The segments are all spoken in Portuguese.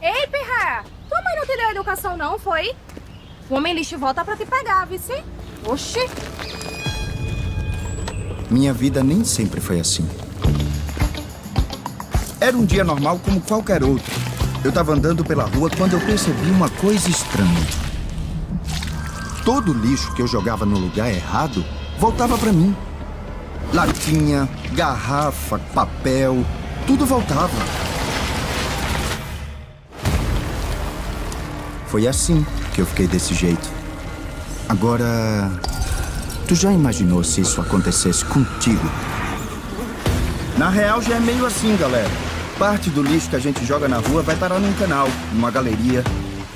Ei, Pirra! Tua mãe não te deu educação não, foi? O homem lixo volta pra te pegar, vice? Oxi! Minha vida nem sempre foi assim. Era um dia normal como qualquer outro. Eu tava andando pela rua quando eu percebi uma coisa estranha. Todo lixo que eu jogava no lugar errado voltava pra mim. Latinha, garrafa, papel, tudo voltava. Foi assim que eu fiquei desse jeito. Agora, tu já imaginou se isso acontecesse contigo? Na real, já é meio assim, galera. Parte do lixo que a gente joga na rua vai parar num canal, numa galeria.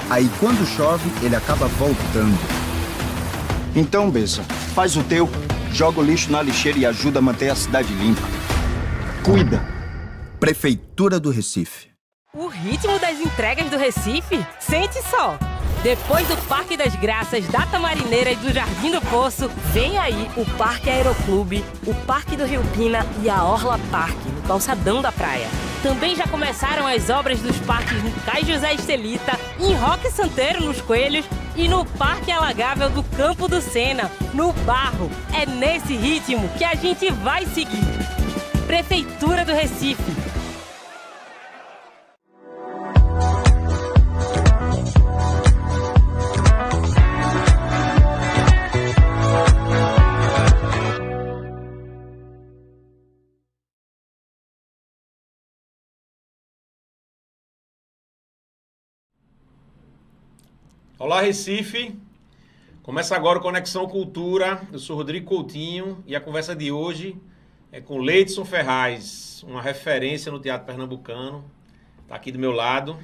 Aí, quando chove, ele acaba voltando. Então, Bessa, faz o teu, joga o lixo na lixeira e ajuda a manter a cidade limpa. Cuida. Prefeitura do Recife. O ritmo das entregas do Recife? Sente só! Depois do Parque das Graças, da Tamarineira e do Jardim do Poço, vem aí o Parque Aeroclube, o Parque do Rio Pina e a Orla Parque, no calçadão da praia. Também já começaram as obras dos parques no Cais José Estelita, em Roque Santeiro, nos Coelhos, e no Parque Alagável do Campo do Sena, no Barro. É nesse ritmo que a gente vai seguir. Prefeitura do Recife. Olá, Recife! Começa agora o Conexão Cultura. Eu sou Rodrigo Coutinho e a conversa de hoje é com Leidson Ferraz, uma referência no teatro pernambucano. Está aqui do meu lado.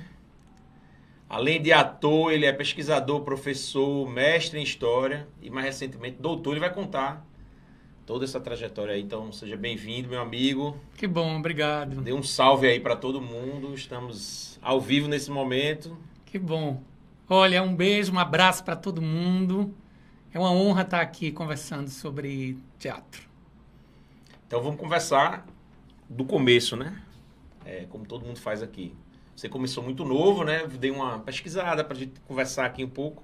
Além de ator, ele é pesquisador, professor, mestre em história e, mais recentemente, doutor. Ele vai contar toda essa trajetória aí. Então, seja bem-vindo, meu amigo. Que bom, obrigado. Dê um salve aí para todo mundo. Estamos ao vivo nesse momento. Que bom. Olha, um beijo, um abraço para todo mundo. É uma honra estar aqui conversando sobre teatro. Então vamos conversar do começo, né? Como todo mundo faz aqui. Você começou muito novo, né? Dei uma pesquisada para a gente conversar aqui um pouco.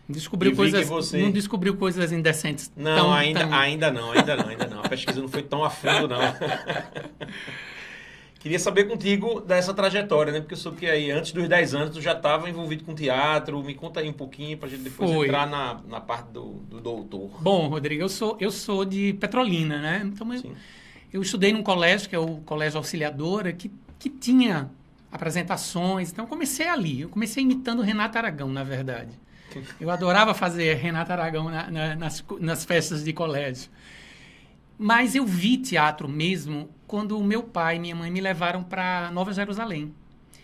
Descobriu coisas, não descobriu coisas indecentes? Não, ainda não. A pesquisa não foi tão a fundo, não. Queria saber contigo dessa trajetória, né? Porque eu soube que aí, antes dos 10 anos, tu já estava envolvido com teatro. Me conta aí um pouquinho pra gente depois entrar na parte do doutor. Bom, Rodrigo, eu sou de Petrolina, né? Então, eu estudei num colégio, que é o Colégio Auxiliadora, que tinha apresentações. Então, eu comecei ali. Eu comecei imitando Renato Aragão, na verdade. Eu adorava fazer Renato Aragão nas festas de colégio. Mas eu vi teatro mesmo quando o meu pai e minha mãe me levaram para Nova Jerusalém.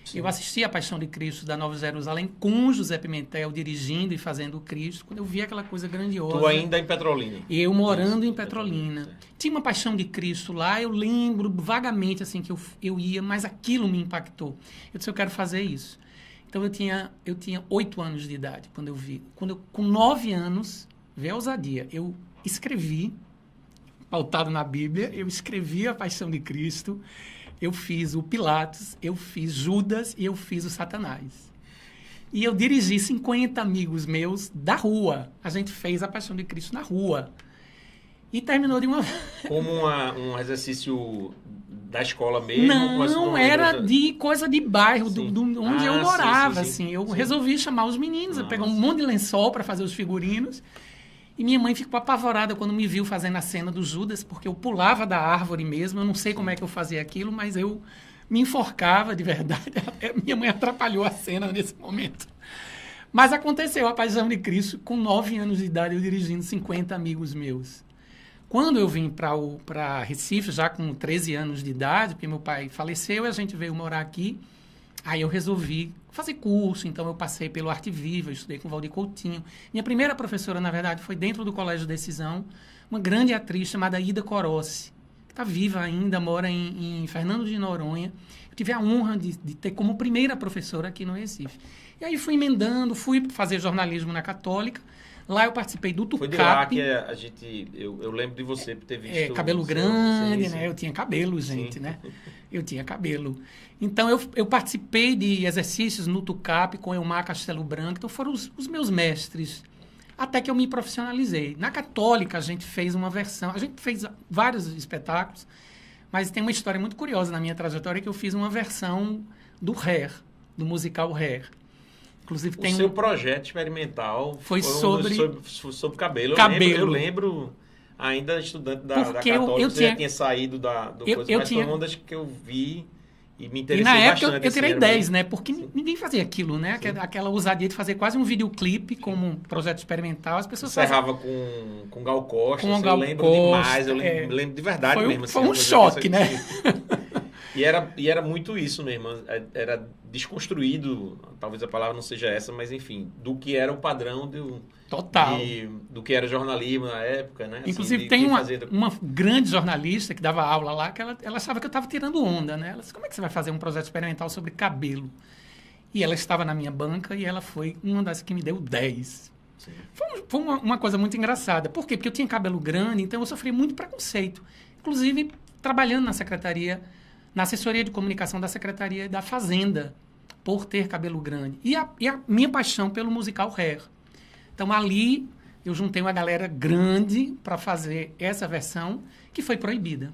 Sim. Eu assisti a Paixão de Cristo da Nova Jerusalém com José Pimentel dirigindo e fazendo o Cristo, quando eu vi aquela coisa grandiosa. Tu ainda em Petrolina? Eu morando em Petrolina. Tinha uma Paixão de Cristo lá, eu lembro vagamente assim que eu ia, mas aquilo me impactou. Eu disse, eu quero fazer isso. Então eu tinha 8 anos de idade quando eu vi. Com 9 anos, vê a ousadia, eu escrevi, pautado na Bíblia, eu escrevi a Paixão de Cristo, eu fiz o Pilatos, eu fiz Judas e eu fiz o Satanás. E eu dirigi 50 amigos meus da rua. A gente fez a Paixão de Cristo na rua. E terminou de uma... Como um exercício da escola mesmo? Não, era de coisa de bairro, onde eu morava. Sim. Assim. Eu resolvi chamar os meninos, eu peguei um monte de lençol para fazer os figurinos. E minha mãe ficou apavorada quando me viu fazendo a cena do Judas, porque eu pulava da árvore mesmo, eu não sei como é que eu fazia aquilo, mas eu me enforcava de verdade. Minha mãe atrapalhou a cena nesse momento. Mas aconteceu a Paixão de Cristo, com 9 anos de idade, eu dirigindo 50 amigos meus. Quando eu vim para Recife, já com 13 anos de idade, porque meu pai faleceu e a gente veio morar aqui, aí eu resolvi fazer curso, então eu passei pelo Arte Viva, eu estudei com o Valdir Coutinho. Minha primeira professora, na verdade, foi dentro do Colégio Decisão, uma grande atriz chamada Ida Corossi, que está viva ainda, mora em Fernando de Noronha. Eu tive a honra de ter como primeira professora aqui no Recife. E aí fui emendando, fui fazer jornalismo na Católica. Lá eu participei do Foi de lá Tucap. que a gente... Eu lembro de você por ter visto... Cabelo o seu- grande, sim, sim. né? Eu tinha cabelo, gente, Sim. né? Eu tinha cabelo. Então, eu participei de exercícios no Tucap com Elmar Castelo Branco. Então, foram os meus mestres. Até que eu me profissionalizei. Na Católica, a gente fez uma versão... A gente fez vários espetáculos, mas tem uma história muito curiosa na minha trajetória que eu fiz uma versão do Hair, do musical Hair. Inclusive, O tem seu projeto experimental Foi um dos sobre- sobre cabelo. Cabelo. Eu lembro ainda estudante da Porque Católica, eu você tinha- já tinha saído do eu- coisa, eu mas tinha- foi uma das que eu vi e me E interessei na época bastante. eu tirei assim, 10, era né? Porque ninguém fazia aquilo, né? Aquela ousadia de fazer quase um videoclipe como um projeto experimental. As pessoas faziam. Encerrava com Gal Costa, Com assim, Gal eu lembro Costa, demais, eu lembro de verdade Foi um- mesmo. foi uma um coisa choque, dessa, né? assim. E era muito isso mesmo, era desconstruído, talvez a palavra não seja essa, mas enfim, do que era o padrão Total. do que era jornalismo na época, né? Assim, Inclusive, de tem quem uma, fazia- uma grande jornalista que dava aula lá, que ela achava que eu estava tirando onda, né? Ela disse, como é que você vai fazer um projeto experimental sobre cabelo? E ela estava na minha banca e ela foi uma das que me deu 10. Sim. Foi uma coisa muito engraçada. Por quê? Porque eu tinha cabelo grande, então eu sofri muito preconceito. Inclusive, trabalhando na secretaria, na assessoria de comunicação da Secretaria da Fazenda, por ter cabelo grande. E a minha paixão pelo musical Hair. Então, ali, eu juntei uma galera grande para fazer essa versão, que foi proibida.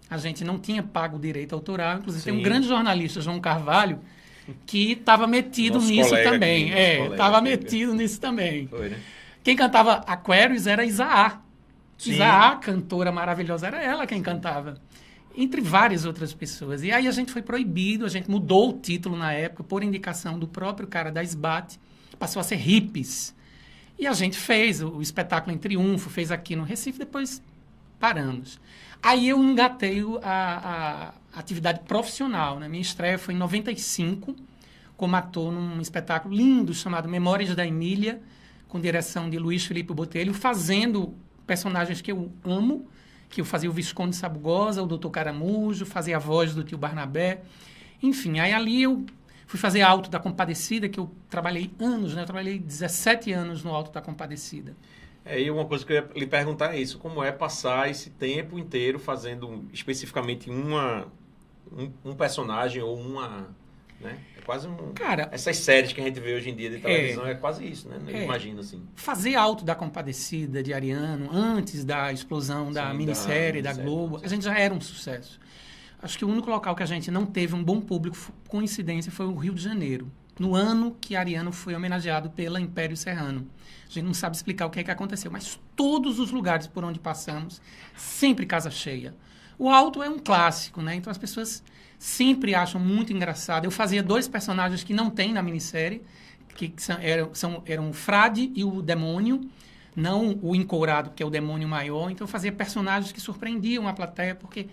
A gente não tinha pago o direito autoral. Inclusive, tem um Sim. grande jornalista, João Carvalho, que estava metido Nosso nisso colega também. aqui, nosso colega Estava aqui, metido nisso também. Foi, né? Quem cantava Aquarius era Isaá. Sim. Isaá, cantora maravilhosa, era ela quem cantava. Entre várias outras pessoas. E aí a gente foi proibido, a gente mudou o título na época, por indicação do próprio cara da SBAT, passou a ser Hippies. E a gente fez o espetáculo em Triunfo, fez aqui no Recife, depois paramos. Aí eu engatei a atividade profissional, né? Minha estreia foi em 95, como ator num espetáculo lindo chamado Memórias da Emília, com direção de Luiz Felipe Botelho, fazendo personagens que eu amo, que eu fazia o Visconde Sabugosa, o Doutor Caramujo, fazia a voz do tio Barnabé. Enfim, aí ali eu fui fazer Alto da Compadecida, que eu trabalhei anos, né? Eu trabalhei 17 anos no Alto da Compadecida. E uma coisa que eu ia lhe perguntar é isso, como é passar esse tempo inteiro fazendo especificamente um personagem ou uma... Né? É quase um... Cara, essas séries que a gente vê hoje em dia de televisão é quase isso, né? Eu É. imagino assim. fazer Alto da Compadecida de Ariano, antes da explosão da Sim, minissérie da da minissérie, Globo, sim. a gente já era um sucesso. Acho que o único local que a gente não teve um bom público, coincidência, foi o Rio de Janeiro, no ano que Ariano foi homenageado pela Império Serrano. A gente não sabe explicar o que é que aconteceu, mas todos os lugares por onde passamos, sempre casa cheia. O Alto é um clássico, né? Então as pessoas sempre acham muito engraçado. Eu fazia 2 personagens que não tem na minissérie, que eram o Frade e o Demônio, não o Encourado, que é o demônio maior. Então eu fazia personagens que surpreendiam a plateia, porque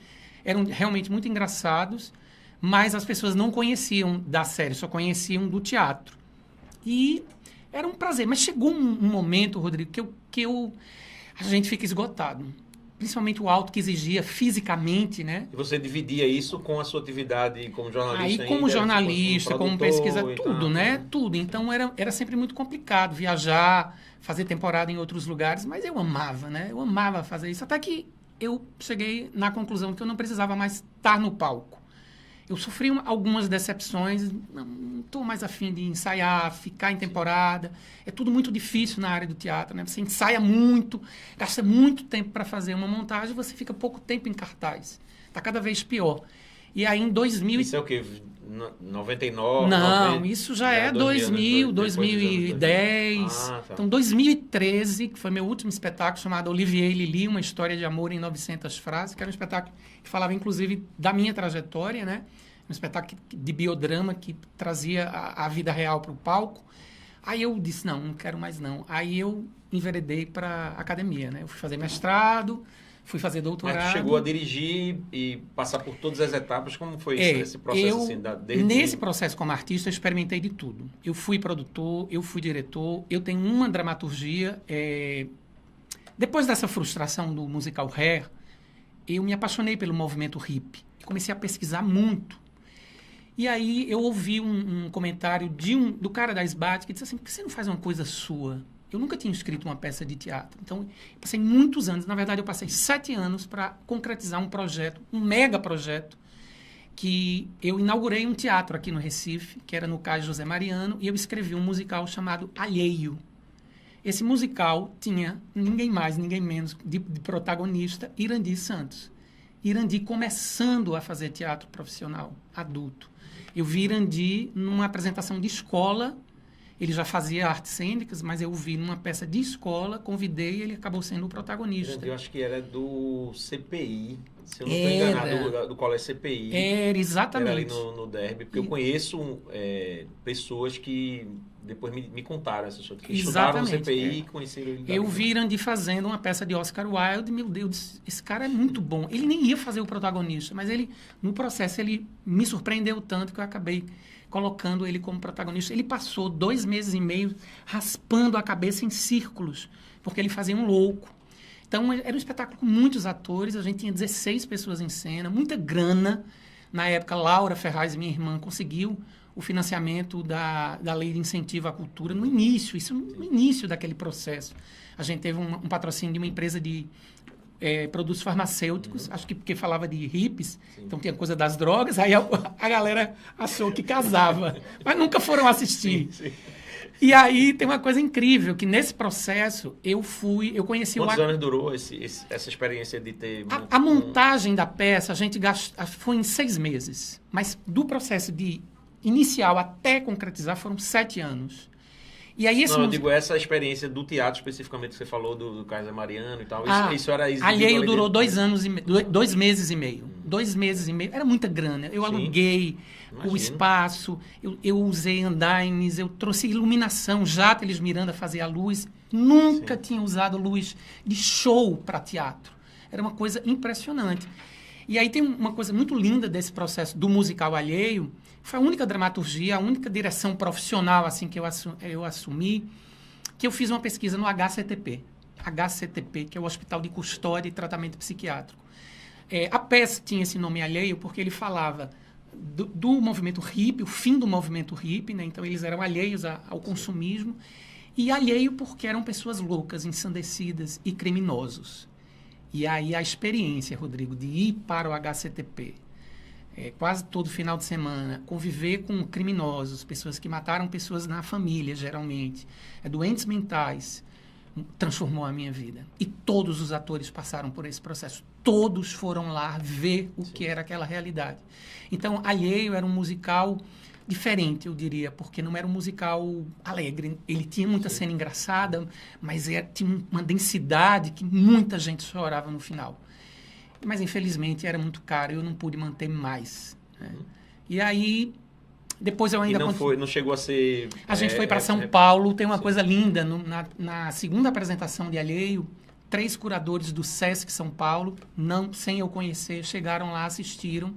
eram realmente muito engraçados, mas as pessoas não conheciam da série, só conheciam do teatro. E era um prazer. Mas chegou um momento, Rodrigo, que a gente fica esgotado. Principalmente o Alto, que exigia fisicamente, né? E você dividia isso com a sua atividade como jornalista? Aí, como ainda, jornalista, tipo, como produtor pesquisa, e tudo, tal, né? Tudo. Então, era sempre muito complicado viajar, fazer temporada em outros lugares, mas eu amava, né? Eu amava fazer isso. Até que eu cheguei na conclusão que eu não precisava mais estar no palco. Eu sofri algumas decepções, não estou mais afim de ensaiar, ficar em temporada. É tudo muito difícil na área do teatro, né? Você ensaia muito, gasta muito tempo para fazer uma montagem, você fica pouco tempo em cartaz. Está cada vez pior. E aí, em 2000... Isso é o quê? 99? Não, 90? isso já é 2000, depois dos anos 2010. Ah, tá. Então, 2013, que foi meu último espetáculo, chamado Olivier e Lili, uma história de amor em 900 frases, que era um espetáculo que falava, inclusive, da minha trajetória, né? Um espetáculo de biodrama que trazia a vida real para o palco. Aí eu disse, não quero mais não. Aí eu enveredei para academia, né? Eu fui fazer mestrado, fui fazer doutorado. Mas tu chegou a dirigir e passar por todas as etapas? Como foi esse processo? Assim, Nesse processo como artista, eu experimentei de tudo. Eu fui produtor, eu fui diretor, eu tenho uma dramaturgia. Depois dessa frustração do musical Hair, eu me apaixonei pelo movimento hippie. Comecei a pesquisar muito. E aí eu ouvi um comentário do cara da SBAT que disse assim, por que você não faz uma coisa sua? Eu nunca tinha escrito uma peça de teatro. Então, eu passei muitos anos, na verdade, eu passei 7 anos para concretizar um projeto, um mega projeto, que eu inaugurei um teatro aqui no Recife, que era no Cais José Mariano, e eu escrevi um musical chamado Alheio. Esse musical tinha ninguém mais, ninguém menos de protagonista Irandi Santos. Irandi começando a fazer teatro profissional, adulto. Eu vi Irandi numa apresentação de escola. Ele já fazia artes cênicas, mas eu o vi numa peça de escola, convidei e ele acabou sendo o protagonista. Eu acho que era do CPI, se eu não estou enganado, do colégio CPI. Era, exatamente. Era ali no Derby, porque eu conheço pessoas que depois me contaram essas coisas, que estudaram no CPI e conheceram ele. Eu vi Irandi fazendo uma peça de Oscar Wilde, meu Deus, esse cara é muito bom. Ele nem ia fazer o protagonista, mas ele, no processo, ele me surpreendeu tanto que eu acabei colocando ele como protagonista. Ele passou 2 meses e meio raspando a cabeça em círculos, porque ele fazia um louco. Então, era um espetáculo com muitos atores, a gente tinha 16 pessoas em cena, muita grana. Na época, Laura Ferraz, minha irmã, conseguiu o financiamento da Lei de Incentivo à Cultura no início daquele processo. A gente teve um patrocínio de uma empresa de produtos farmacêuticos, acho que porque falava de hippies, então tinha coisa das drogas, aí a galera achou que casava, mas nunca foram assistir. Sim. E aí tem uma coisa incrível, que nesse processo eu conheci Quantos anos durou essa experiência de ter... A montagem da peça, a gente foi em 6 meses, mas do processo de inicial até concretizar foram 7 anos. E aí eu digo, essa experiência do teatro, especificamente, que você falou do Kaiser Mariano e tal, isso era exibido... Alheio durou 2 meses e meio. 2 meses e meio. Era muita grana. Eu aluguei o espaço, eu usei andaimes, eu trouxe iluminação. Játeles Miranda fazia a luz. Nunca tinha usado luz de show para teatro. Era uma coisa impressionante. E aí tem uma coisa muito linda desse processo do musical Alheio. Foi a única dramaturgia, a única direção profissional assim que eu assumi, que eu fiz uma pesquisa no HCTP, que é o Hospital de Custódia e Tratamento Psiquiátrico. A peça tinha esse nome Alheio porque ele falava do movimento hippie, o fim do movimento hippie, né? Então eles eram alheios ao consumismo, e alheio porque eram pessoas loucas, ensandecidas e criminosos. E aí a experiência, Rodrigo, de ir para o HCTP, quase todo final de semana, conviver com criminosos, pessoas que mataram pessoas na família, geralmente, doentes mentais, transformou a minha vida. E todos os atores passaram por esse processo. Todos foram lá ver o que era aquela realidade. Então, Alheio era um musical diferente, eu diria, porque não era um musical alegre. Ele tinha muita cena engraçada, mas tinha uma densidade que muita gente chorava no final. Mas, infelizmente, era muito caro e eu não pude manter mais. Né? E aí, depois eu ainda... não chegou a ser... A gente foi para São Paulo, tem uma coisa linda. Na segunda apresentação de Alheio, 3 curadores do Sesc São Paulo, sem eu conhecer, chegaram lá, assistiram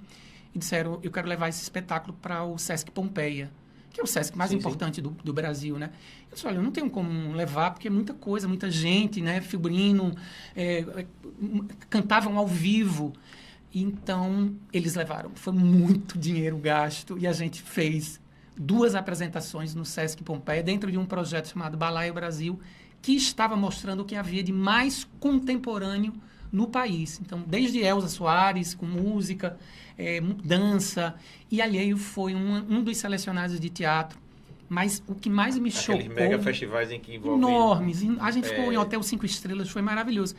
e disseram, eu quero levar esse espetáculo para o Sesc Pompeia, que é o Sesc mais importante do Brasil, né? Eu disse, olha, eu não tenho como levar, porque é muita coisa, muita gente, né? Figurino, cantavam ao vivo. Então, eles levaram. Foi muito dinheiro gasto e a gente fez 2 apresentações no Sesc Pompeia, dentro de um projeto chamado Balaio Brasil, que estava mostrando o que havia de mais contemporâneo no país. Então, desde Elza Soares, com música, dança, e Alheio foi um dos selecionados de teatro. Mas o que mais me chocou... Aqueles mega festivais em que envolvem... Enormes. A gente ficou em Hotel 5 Estrelas, foi maravilhoso.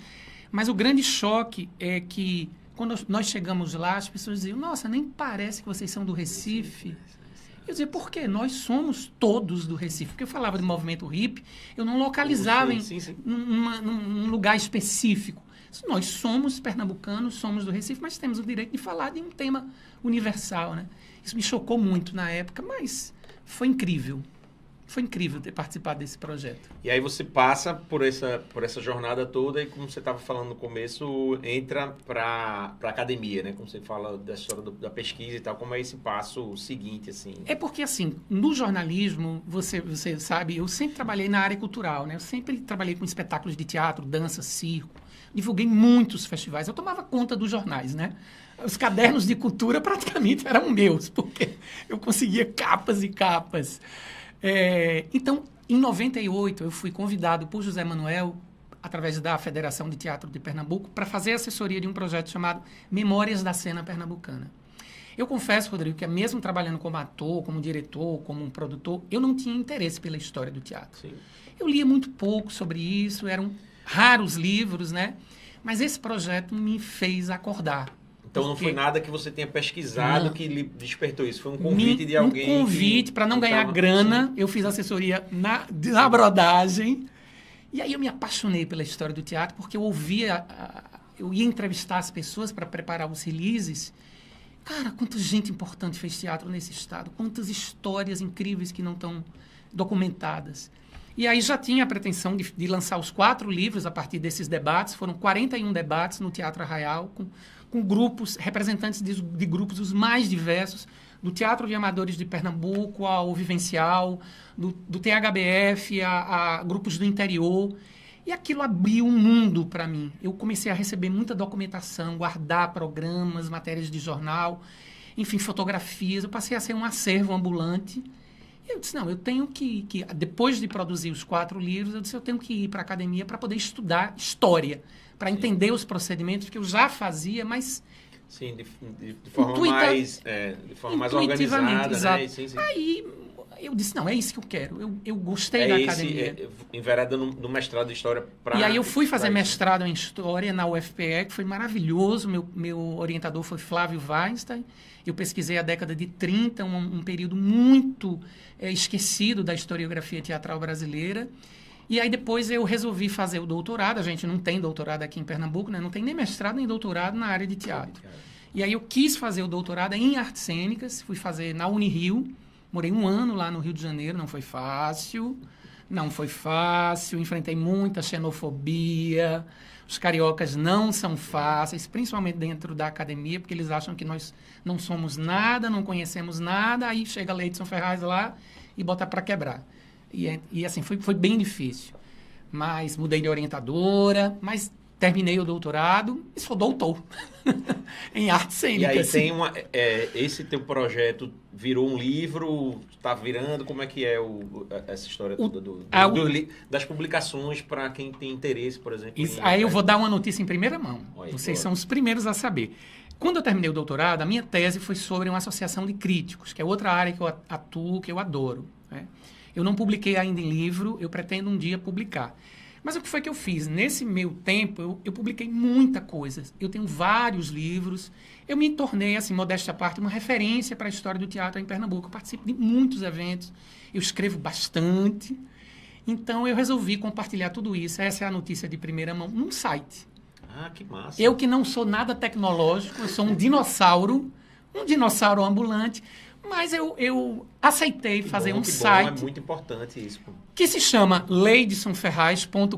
Mas o grande choque é que, quando nós chegamos lá, as pessoas diziam, nossa, nem parece que vocês são do Recife. Eu dizia, por quê? Nós somos todos do Recife. Porque eu falava de movimento hippie, eu não localizava num lugar específico. Nós somos pernambucanos, somos do Recife, mas temos o direito de falar de um tema universal, né? Isso me chocou muito na época, mas foi incrível. Foi incrível ter participado desse projeto. E aí você passa por essa jornada toda e, como você estava falando no começo, entra para a academia, né? Como você fala da história da pesquisa e tal, como é esse passo seguinte, assim? É porque, assim, no jornalismo, você sabe, eu sempre trabalhei na área cultural, né? Eu sempre trabalhei com espetáculos de teatro, dança, circo. Divulguei muitos festivais. Eu tomava conta dos jornais, né? Os cadernos de cultura praticamente eram meus, porque eu conseguia capas e capas. Então, em 98, eu fui convidado por José Manuel, através da Federação de Teatro de Pernambuco, para fazer assessoria de um projeto chamado Memórias da Cena Pernambucana. Eu confesso, Rodrigo, que mesmo trabalhando como ator, como diretor, como um produtor, eu não tinha interesse pela história do teatro. Sim. Eu lia muito pouco sobre isso, eram raros livros, né? Mas esse projeto me fez acordar. Então não foi nada que você tenha pesquisado que lhe despertou isso, foi um convite de alguém. Um convite para não ganhar grana. Sim. Eu fiz assessoria na brodagem. E aí eu me apaixonei pela história do teatro, porque eu ouvia, eu ia entrevistar as pessoas para preparar os releases. Cara, quanta gente importante fez teatro nesse estado, quantas histórias incríveis que não estão documentadas. E aí já tinha a pretensão de lançar os 4 livros a partir desses debates. Foram 41 debates no Teatro Arraial, com grupos, representantes de grupos os mais diversos, do Teatro de Amadores de Pernambuco ao Vivencial, do THBF a grupos do interior. E aquilo abriu um mundo para mim. Eu comecei a receber muita documentação, guardar programas, matérias de jornal, enfim, fotografias. Eu passei a ser um acervo ambulante. E eu disse, não, eu tenho que... Depois de produzir os 4 livros, eu disse, eu tenho que ir para a academia para poder estudar história, para entender os procedimentos que eu já fazia, mas... Sim, de forma mais organizada, exato. Né? Sim. Aí eu disse, não, é isso que eu quero. Eu gostei da academia. Envereda no mestrado de História para... E aí eu fui fazer mestrado em História na UFPE, que foi maravilhoso. Meu orientador foi Flávio Weinstein. Eu pesquisei a década de 30, um período muito esquecido da historiografia teatral brasileira. E aí depois eu resolvi fazer o doutorado. A gente não tem doutorado aqui em Pernambuco, né? Não tem nem mestrado nem doutorado na área de teatro. E aí eu quis fazer o doutorado em artes cênicas, fui fazer na Unirio, morei 1 ano lá no Rio de Janeiro, não foi fácil, enfrentei muita xenofobia, os cariocas não são fáceis, principalmente dentro da academia, porque eles acham que nós não somos nada, não conhecemos nada, aí chega Leidson Ferraz lá e bota para quebrar. E assim, foi bem difícil. Mas mudei de orientadora, mas terminei o doutorado e sou doutor em artes cênicas. E aí tem esse teu projeto virou um livro, está virando, como é que é essa história toda das publicações para quem tem interesse, por exemplo? Aí eu vou dar uma notícia em primeira mão. Oi, Vocês são os primeiros a saber. Quando eu terminei o doutorado, a minha tese foi sobre uma associação de críticos, que é outra área que eu atuo, que eu adoro, né? Eu não publiquei ainda em livro, eu pretendo um dia publicar. Mas o que foi que eu fiz? Nesse meu tempo, eu publiquei muita coisa. Eu tenho vários livros. Eu me tornei, assim, modéstia à parte, uma referência para a história do teatro em Pernambuco. Eu participo de muitos eventos, eu escrevo bastante. Então, eu resolvi compartilhar tudo isso. Essa é a notícia de primeira mão, num site. Ah, que massa. Eu que não sou nada tecnológico, eu sou um dinossauro ambulante. Mas eu aceitei fazer um site... É muito importante isso. Pô. Que se chama leidisonferraz.com.br.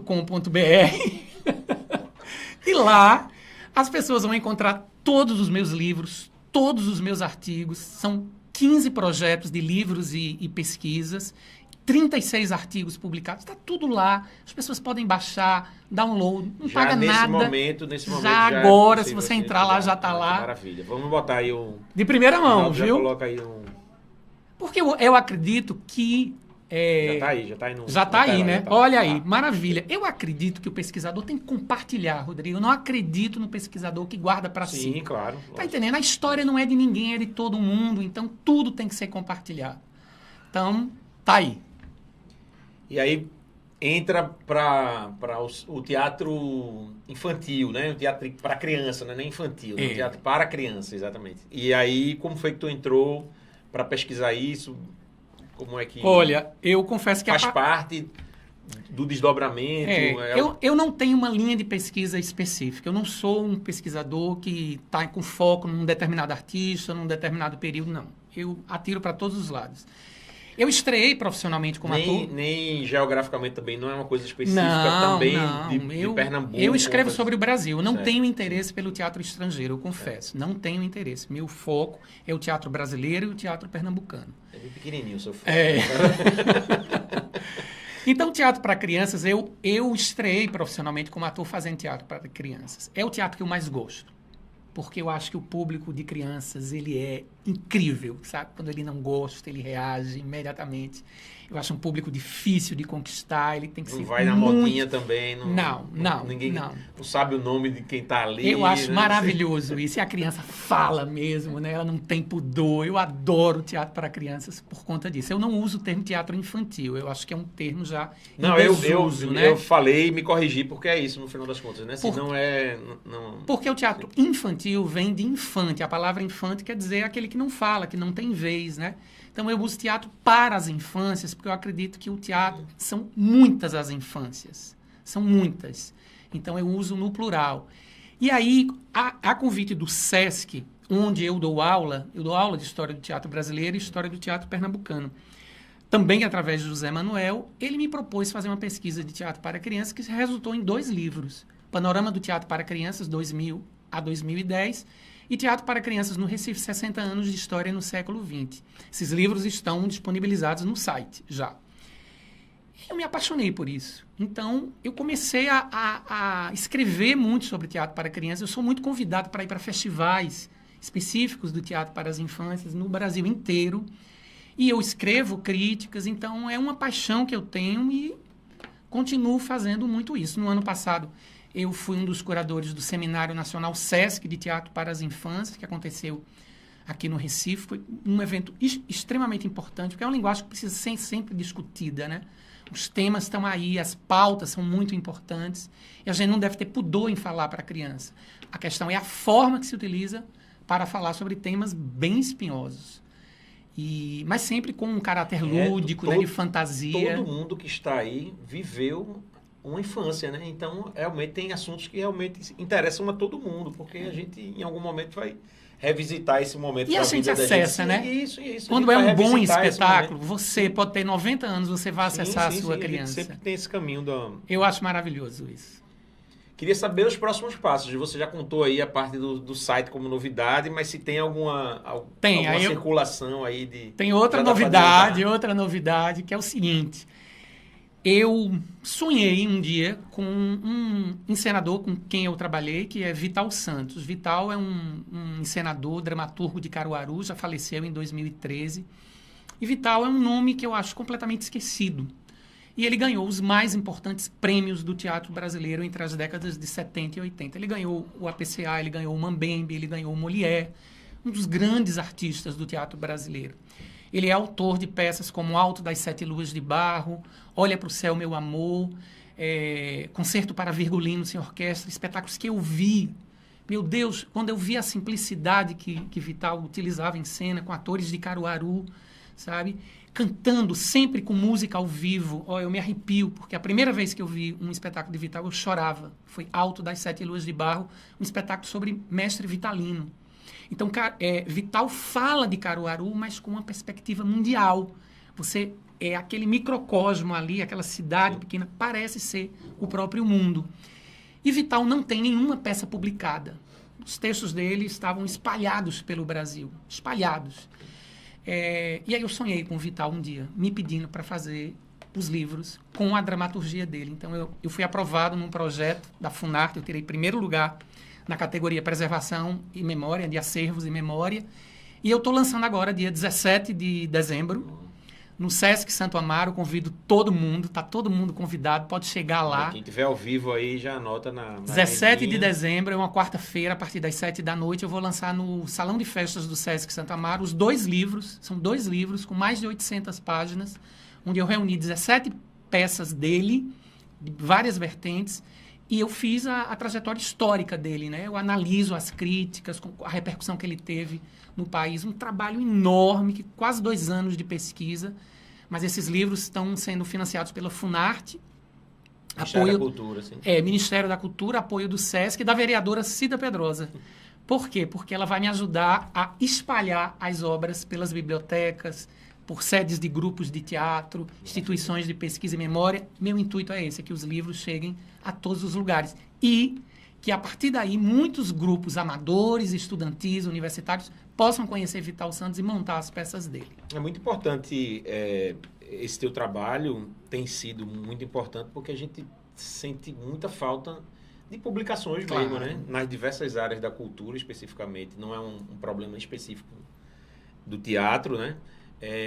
E lá as pessoas vão encontrar todos os meus livros, todos os meus artigos. São 15 projetos de livros e pesquisas, 36 artigos publicados. Está tudo lá. As pessoas podem baixar, download, não paga nada. Nesse momento já agora, se você entrar lá, já está lá. Maravilha. Vamos botar aí um... De primeira mão, viu? Coloca aí um... Porque eu acredito que... Já tá aí. Já tá aí, né? Olha aí, maravilha. Eu acredito que o pesquisador tem que compartilhar, Rodrigo. Eu não acredito no pesquisador que guarda para si. Sim, claro. Tá entendendo? A história não é de ninguém, é de todo mundo. Então, tudo tem que ser compartilhado. Então, tá aí. E aí, entra para o teatro infantil, né? O teatro para criança, né? Nem infantil, né? O teatro para criança, exatamente. E aí, como foi que tu entrou para pesquisar isso? Como é que... Olha, eu confesso que... Faz parte do desdobramento? Eu não tenho uma linha de pesquisa específica. Eu não sou um pesquisador que está com foco num determinado artista, num determinado período, não. Eu atiro para todos os lados. Eu estreiei profissionalmente como ator. Nem geograficamente também, não é uma coisa específica também de Pernambuco. Eu escrevo sobre o Brasil. Eu não tenho interesse pelo teatro estrangeiro, eu confesso. Não tenho interesse. Meu foco é o teatro brasileiro e o teatro pernambucano. É bem pequenininho o seu foco. Então, teatro para crianças, eu estreiei profissionalmente como ator fazendo teatro para crianças. É o teatro que eu mais gosto. Porque eu acho que o público de crianças, ele é incrível, sabe? Quando ele não gosta, ele reage imediatamente. Eu acho um público difícil de conquistar, ele tem que Não ser vai na muito... modinha também. Ninguém não. não sabe o nome de quem tá ali. Eu acho né? maravilhoso isso. E a criança fala mesmo, né? Ela não tem pudor. Eu adoro teatro para crianças por conta disso. Eu não uso o termo teatro infantil. Eu acho que é um termo já Não, em desuso, né? eu falei e me corrigi porque é isso, no final das contas, né? Se não é... Não... Porque o teatro infantil vem de infante. A palavra infante quer dizer aquele que não fala, que não tem vez, né? Então eu uso teatro para as infâncias, porque eu acredito que o teatro são muitas as infâncias. São muitas. Então eu uso no plural. E aí, a convite do SESC, onde eu dou aula de História do Teatro Brasileiro e História do Teatro Pernambucano. Também através de José Manuel, ele me propôs fazer uma pesquisa de teatro para crianças que resultou em 2 livros. Panorama do Teatro para Crianças, 2000 a 2010, e Teatro para Crianças no Recife, 60 anos de História no século XX. Esses livros estão disponibilizados no site já. Eu me apaixonei por isso. Então, eu comecei a escrever muito sobre teatro para crianças. Eu sou muito convidado para ir para festivais específicos do teatro para as infâncias no Brasil inteiro. E eu escrevo críticas, então é uma paixão que eu tenho e continuo fazendo muito isso. No ano passado, eu fui um dos curadores do Seminário Nacional SESC de Teatro para as Infâncias, que aconteceu aqui no Recife. Foi um evento extremamente importante, porque é uma linguagem que precisa ser sempre discutida, né? Os temas estão aí, as pautas são muito importantes, e a gente não deve ter pudor em falar para a criança. A questão é a forma que se utiliza para falar sobre temas bem espinhosos. Mas sempre com um caráter lúdico, né, de fantasia. Todo mundo que está aí viveu uma infância, né? Então, realmente, tem assuntos que realmente interessam a todo mundo, porque a gente, em algum momento, vai revisitar esse momento e da a gente vida acessa, da gente. né? Isso. Quando é um bom espetáculo, você pode ter 90 anos, você vai acessar a sua criança. A gente sempre tem esse caminho da... Eu acho maravilhoso isso. Queria saber os próximos passos. Você já contou aí a parte do site como novidade, mas se tem alguma circulação aí de... Tem outra novidade, que é o seguinte. Eu sonhei um dia com um encenador com quem eu trabalhei, que é Vital Santos. Vital é um encenador, dramaturgo de Caruaru, já faleceu em 2013. E Vital é um nome que eu acho completamente esquecido. E ele ganhou os mais importantes prêmios do teatro brasileiro entre as décadas de 70 e 80. Ele ganhou o APCA, ele ganhou o Mambembe, ele ganhou o Molière, um dos grandes artistas do teatro brasileiro. Ele é autor de peças como Alto das Sete Luas de Barro, Olha para o Céu, Meu Amor, Concerto para Virgulino sem Orquestra, espetáculos que eu vi. Meu Deus, quando eu vi a simplicidade que Vital utilizava em cena, com atores de Caruaru, sabe? Cantando sempre com música ao vivo. Eu me arrepio, porque a primeira vez que eu vi um espetáculo de Vital, eu chorava. Foi Alto das Sete Luas de Barro, um espetáculo sobre mestre Vitalino. Então, Vital fala de Caruaru, mas com uma perspectiva mundial. Você é aquele microcosmo ali, aquela cidade pequena, parece ser o próprio mundo. E Vital não tem nenhuma peça publicada. Os textos dele estavam espalhados pelo Brasil, espalhados. E aí eu sonhei com o Vital um dia, me pedindo para fazer os livros com a dramaturgia dele. Então, eu fui aprovado num projeto da Funarte, eu tirei primeiro lugar na categoria Preservação e Memória, de Acervos e Memória. E eu estou lançando agora, dia 17 de dezembro, no Sesc Santo Amaro. Convido todo mundo, está todo mundo convidado, pode chegar lá. Quem estiver ao vivo aí, já anota na 17 de dezembro, é uma quarta-feira, a partir das 7 da noite, eu vou lançar no Salão de Festas do Sesc Santo Amaro os 2 livros, são 2 livros com mais de 800 páginas, onde eu reuni 17 peças dele, de várias vertentes, e eu fiz a trajetória histórica dele, né? Eu analiso as críticas, a repercussão que ele teve no país. Um trabalho enorme, quase 2 anos de pesquisa. Mas esses livros estão sendo financiados pela Funarte. Ministério da Cultura, sim. Ministério da Cultura, apoio do SESC e da vereadora Cida Pedrosa. Por quê? Porque ela vai me ajudar a espalhar as obras pelas bibliotecas, por sedes de grupos de teatro, instituições de pesquisa e memória. Meu intuito é esse, é que os livros cheguem a todos os lugares. E que, a partir daí, muitos grupos amadores, estudantis, universitários, possam conhecer Vital Santos e montar as peças dele. É muito importante, esse teu trabalho tem sido muito importante, porque a gente sente muita falta de publicações mesmo, né? Nas diversas áreas da cultura, especificamente. Não é um problema específico do teatro, né?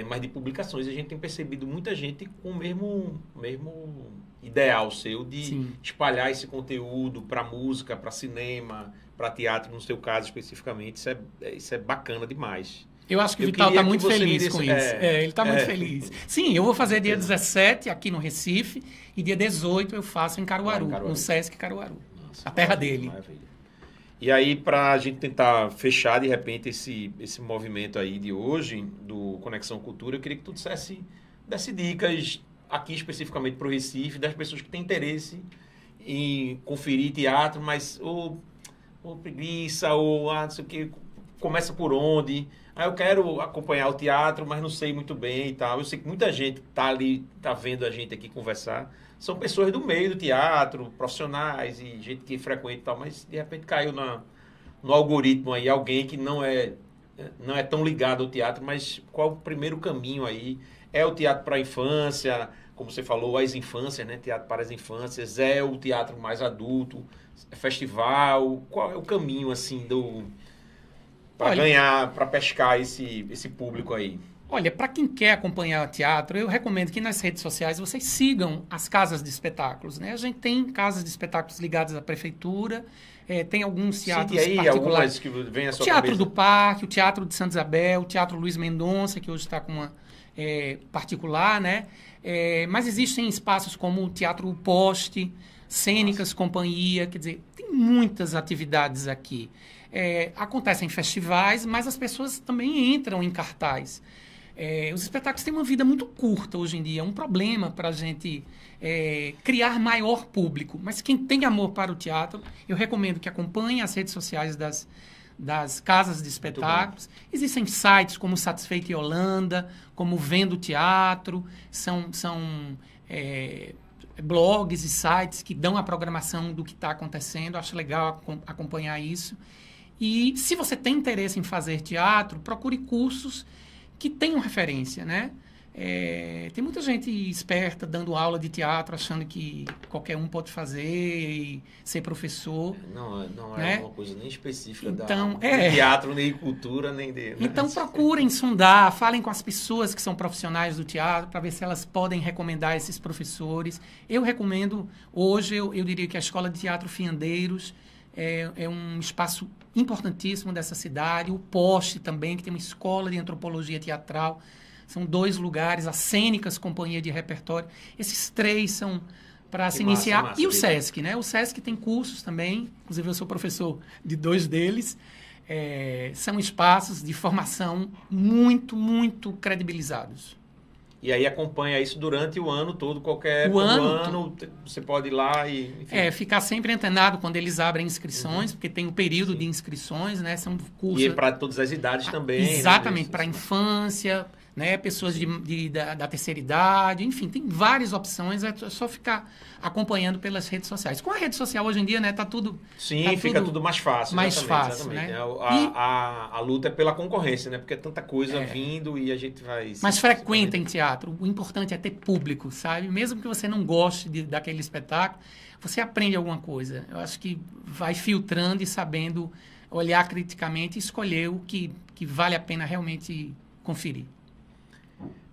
mas de publicações. A gente tem percebido muita gente com o mesmo ideal seu de Sim. espalhar esse conteúdo para música, para cinema, para teatro, no seu caso especificamente. Isso é bacana demais. Eu acho que o Eu Vital queria está que muito você me feliz desse- com isso. Ele está muito feliz. Sim, eu vou fazer dia 17 aqui no Recife e dia 18 eu faço em Caruaru, Lá em Caruaru. no Sesc Caruaru. Nossa, A terra maravilha, dele. maravilha. E aí, para a gente tentar fechar, de repente, esse movimento aí de hoje, do Conexão Cultura, eu queria que tu desse dicas aqui especificamente para o Recife, das pessoas que têm interesse em conferir teatro, mas ou preguiça, ou não sei o que, começa por onde? Eu quero acompanhar o teatro, mas não sei muito bem e tal. Eu sei que muita gente tá ali, tá vendo a gente aqui conversar. São pessoas do meio do teatro, profissionais e gente que frequenta e tal, mas de repente caiu no algoritmo aí alguém que não é tão ligado ao teatro, mas qual o primeiro caminho aí? É o teatro para a infância, como você falou, as infâncias, né? Teatro para as infâncias, é o teatro mais adulto, é festival, qual é o caminho assim para Olha, ganhar, para pescar esse público aí? Olha, para quem quer acompanhar teatro, eu recomendo que nas redes sociais vocês sigam as casas de espetáculos, né? A gente tem casas de espetáculos ligadas à prefeitura, tem alguns teatros Cite aí particulares. algumas que vem à O sua Teatro cabeça. do Parque, o Teatro de Santa Isabel, o Teatro Luiz Mendonça, que hoje está com uma particular, né? Mas existem espaços como o Teatro Poste, Cênicas Companhia, quer dizer, tem muitas atividades aqui. Acontecem festivais, mas as pessoas também entram em cartaz. Os espetáculos têm uma vida muito curta hoje em dia. É um problema para a gente criar maior público. Mas quem tem amor para o teatro, eu recomendo que acompanhe as redes sociais das casas de espetáculos. Existem sites como Satisfeito e Holanda, como Vendo Teatro. São blogs e sites que dão a programação do que está acontecendo. Acho legal acompanhar isso. E se você tem interesse em fazer teatro, procure cursos que tenham referência, né? Tem muita gente esperta dando aula de teatro, achando que qualquer um pode fazer e ser professor. Não né? é uma coisa nem específica Então, de teatro, nem cultura, nem de... Então procurem sondar, falem com as pessoas que são profissionais do teatro para ver se elas podem recomendar esses professores. Eu recomendo, hoje eu diria que a Escola de Teatro Fiandeiros é um espaço importantíssimo dessa cidade. O Poste também, que tem uma escola de antropologia teatral. São 2 lugares, a Cênicas Companhia de Repertório. Esses 3 são para se iniciar. massa, E o Vitor. Sesc, né? O Sesc tem cursos também, inclusive eu sou professor de 2 deles. São espaços de formação muito, muito credibilizados. E aí acompanha isso durante o ano todo, qualquer O ano ano você pode ir lá e... Enfim. Ficar sempre antenado quando eles abrem inscrições, porque tem o período de inscrições, né? São cursos... E para todas as idades também. Exatamente, né? para a infância, né? Pessoas da terceira idade, enfim, tem várias opções, é só ficar acompanhando pelas redes sociais. Com a rede social hoje em dia, né, tá tudo... Sim, tá fica tudo mais fácil. mais exatamente, fácil, exatamente. né? A luta é pela concorrência, né? Porque é tanta coisa vindo e a gente vai... Mas frequentem teatro. O importante é ter público, sabe? Mesmo que você não goste daquele espetáculo, você aprende alguma coisa. Eu acho que vai filtrando e sabendo olhar criticamente e escolher o que vale a pena realmente conferir.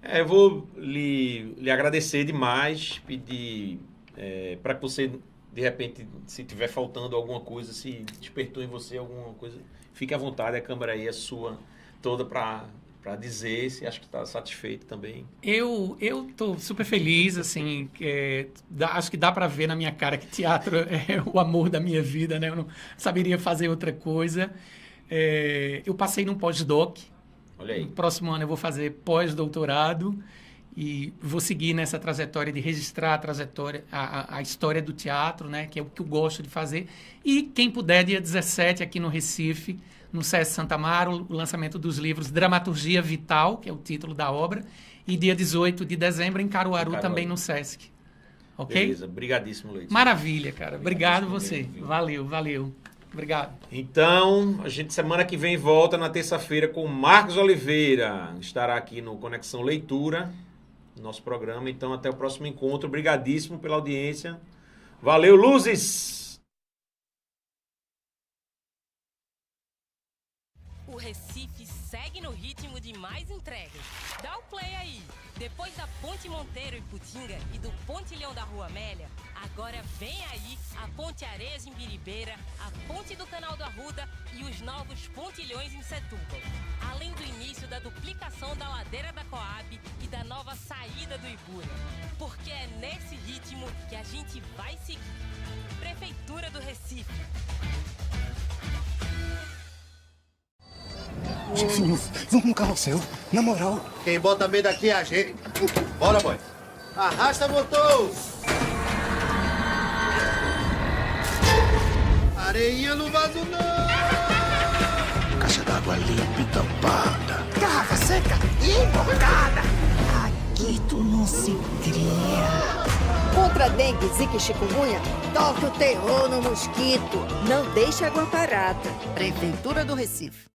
Eu vou lhe agradecer demais, pedir para que você, de repente, se tiver faltando alguma coisa, se despertou em você alguma coisa, fique à vontade, a câmera aí é sua toda para dizer, se acha que está satisfeito também. Eu tô super feliz, assim, acho que dá para ver na minha cara que teatro é o amor da minha vida, né? Eu não saberia fazer outra coisa. Eu passei num pós-doc. Olha aí. No próximo ano eu vou fazer pós-doutorado e vou seguir nessa trajetória de registrar a história do teatro, né? Que é o que eu gosto de fazer. E quem puder, dia 17 aqui no Recife, no Sesc Santa Amaro, o lançamento dos livros Dramaturgia Vital, que é o título da obra, e dia 18 de dezembro em Caruaru, também no Sesc. Ok? Beleza, brigadíssimo, Leite. Maravilha, cara. Obrigado Obrigadíssimo você. mesmo, viu? Valeu. Obrigado. Então, a gente semana que vem volta na terça-feira com Marcos Oliveira. Estará aqui no Conexão Leitura, nosso programa. Então, até o próximo encontro. Obrigadíssimo pela audiência. Valeu, luzes! O Recife segue no ritmo de mais entregas. Dá o play aí. Depois da Ponte Monteiro em Putinga e do Ponte Leão da Rua Amélia, agora vem aí a Ponte Areias em Biribeira, a Ponte do Canal do Arruda e os novos pontilhões em Setúbal. Além do início da duplicação da ladeira da Coab e da nova saída do Ibura. Porque é nesse ritmo que a gente vai seguir. Prefeitura do Recife. Chefinho, vamos no carrossel. Na moral. Quem bota medo aqui é a gente. Bora, boy. Arrasta, motor. Areinha no vaso não. Caixa d'água limpa e tampada. Garrafa seca e embocada. Aqui tu não se cria. Contra dengue, zika e chikungunya, toque o terror no mosquito. Não deixe água parada. Prefeitura do Recife.